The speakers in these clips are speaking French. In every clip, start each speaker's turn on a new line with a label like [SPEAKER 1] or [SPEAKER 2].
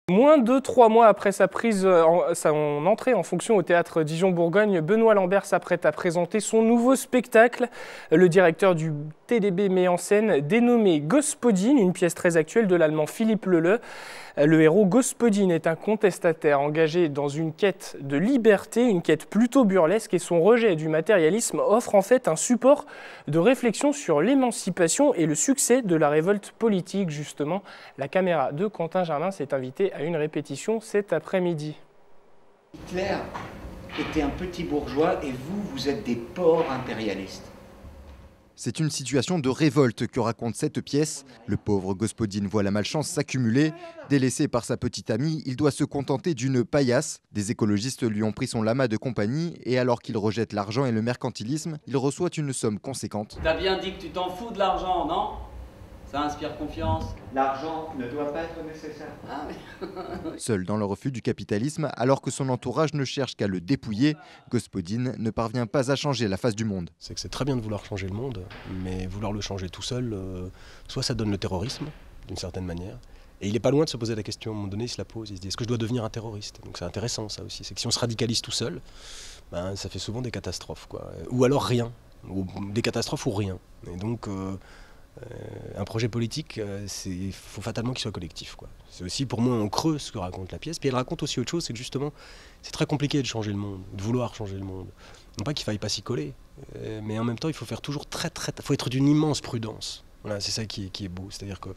[SPEAKER 1] Moins de 3 mois après son entrée en fonction au théâtre Dijon-Bourgogne, Benoît Lambert s'apprête à présenter son nouveau spectacle. Le directeur du TDB met en scène dénommé Gospodin, une pièce très actuelle de l'allemand Philippe Leleu. Le héros Gospodin est un contestataire engagé dans une quête de liberté, une quête plutôt burlesque, et son rejet du matérialisme offre en fait un support de réflexion sur l'émancipation et le succès de la révolte politique, justement. La caméra de Quentin Germain s'est invitée à une répétition cet après-midi.
[SPEAKER 2] Hitler était un petit bourgeois et vous êtes des pauvres impérialistes.
[SPEAKER 3] C'est une situation de révolte que raconte cette pièce. Le pauvre Gospodin voit la malchance s'accumuler. Délaissé par sa petite amie, il doit se contenter d'une paillasse. Des écologistes lui ont pris son lama de compagnie et alors qu'il rejette l'argent et le mercantilisme, il reçoit une somme conséquente.
[SPEAKER 4] T'as bien dit que tu t'en fous de l'argent, non? Ça inspire confiance.
[SPEAKER 2] L'argent ne doit pas être nécessaire.
[SPEAKER 4] Ah oui.
[SPEAKER 3] Seul dans le refus du capitalisme, alors que son entourage ne cherche qu'à le dépouiller, Gospodin ne parvient pas à changer la face du monde.
[SPEAKER 5] C'est que c'est très bien de vouloir changer le monde, mais vouloir le changer tout seul, soit ça donne le terrorisme, d'une certaine manière, et il n'est pas loin de se poser la question, à un moment donné il se la pose, il se dit est-ce que je dois devenir un terroriste? Donc c'est intéressant ça aussi, c'est que si on se radicalise tout seul, ben, ça fait souvent des catastrophes, quoi. Ou alors rien, ou des catastrophes ou rien. Et donc un projet politique, il faut fatalement qu'il soit collectif, quoi. C'est aussi pour moi en creux ce que raconte la pièce. Puis elle raconte aussi autre chose, c'est que justement, c'est très compliqué de changer le monde, de vouloir changer le monde. Non pas qu'il faille pas s'y coller, mais en même temps, il faut faire toujours faut être d'une immense prudence. Voilà, c'est ça qui est beau. C'est-à-dire que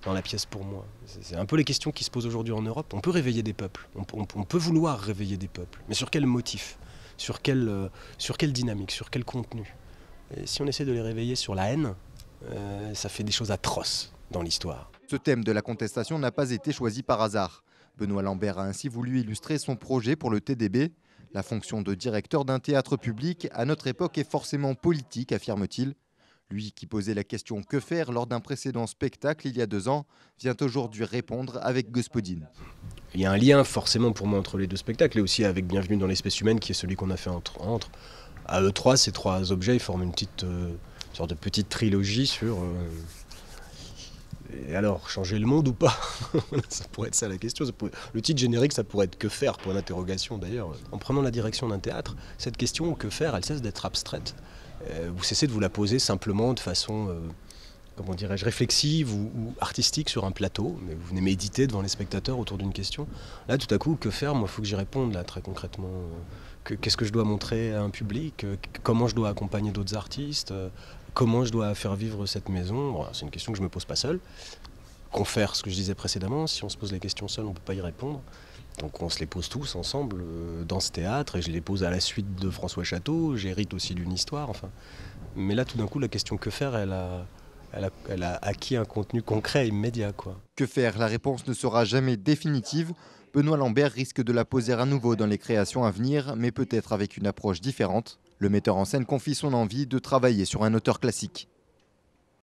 [SPEAKER 5] dans la pièce, pour moi, c'est un peu les questions qui se posent aujourd'hui en Europe. On peut réveiller des peuples, on peut vouloir réveiller des peuples, mais sur quel motif, sur quelle dynamique, sur quel contenu? Et si on essaie de les réveiller sur la haine, ça fait des choses atroces dans l'histoire.
[SPEAKER 3] Ce thème de la contestation n'a pas été choisi par hasard. Benoît Lambert a ainsi voulu illustrer son projet pour le TDB. La fonction de directeur d'un théâtre public, à notre époque, est forcément politique, affirme-t-il. Lui qui posait la question que faire lors d'un précédent spectacle il y a 2 ans, vient aujourd'hui répondre avec Gospodin.
[SPEAKER 5] Il y a un lien forcément pour moi entre les deux spectacles et aussi avec Bienvenue dans l'espèce humaine qui est celui qu'on a fait entre. À eux trois, ces 3 objets ils forment une petite sorte de petite trilogie sur... Et alors, changer le monde ou pas? Ça pourrait être ça la question. Le titre générique, ça pourrait être que faire, pour l'interrogation d'ailleurs. En prenant la direction d'un théâtre, cette question que faire, elle cesse d'être abstraite. Vous cessez de vous la poser simplement de façon, comment dirais-je, réflexive ou artistique sur un plateau, mais vous venez méditer devant les spectateurs autour d'une question. Là, tout à coup, que faire? Moi, il faut que j'y réponde, là, très concrètement. Qu'est-ce que je dois montrer à un public? Comment je dois accompagner d'autres artistes? Comment je dois faire vivre cette maison? Bon, c'est une question que je ne me pose pas seul. Confère ce que je disais précédemment, si on se pose les questions seul, on ne peut pas y répondre. Donc on se les pose tous ensemble dans ce théâtre, et je les pose à la suite de François Chateau, j'hérite aussi d'une histoire, enfin. Mais là, tout d'un coup, la question que faire, elle a acquis un contenu concret et immédiat, quoi.
[SPEAKER 3] Que faire? La réponse ne sera jamais définitive. Benoît Lambert risque de la poser à nouveau dans les créations à venir, mais peut-être avec une approche différente. Le metteur en scène confie son envie de travailler sur un auteur classique.